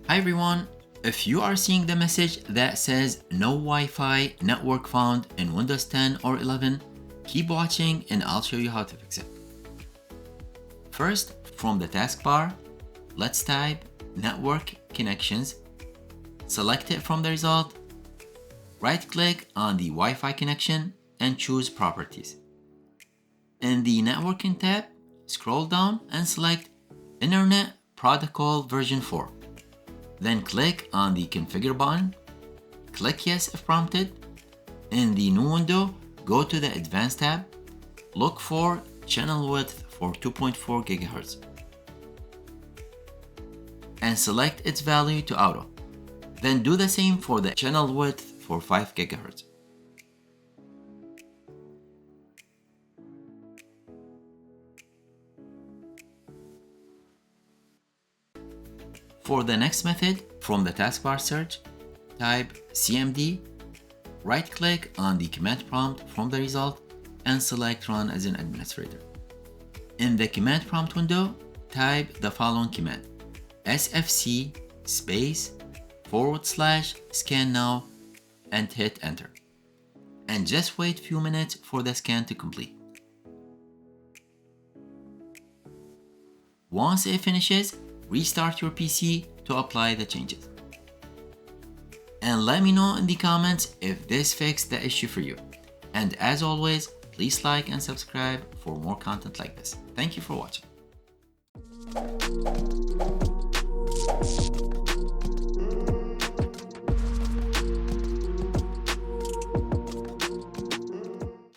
Hi everyone, if you are seeing the message that says no Wi-Fi network found in Windows 10 or 11, keep watching and I'll show you how to fix it. First, from the taskbar, let's type network connections, select it from the result, right-click on the Wi-Fi connection and choose properties. In the networking tab, scroll down and select Internet Protocol version 4. Then click on the configure button, click yes if prompted. In the new window, go to the advanced tab, look for channel width for 2.4 GHz and select its value to auto. Then do the same for the channel width for 5 GHz. For the next method, from the taskbar search, type CMD, right-click on the command prompt from the result, and select Run as an administrator. In the command prompt window, type the following command: sfc /scan now and hit enter. And just wait a few minutes for the scan to complete. Once it finishes, restart your PC to apply the changes. And let me know in the comments if this fixed the issue for you. And as always, please like and subscribe for more content like this. Thank you for watching.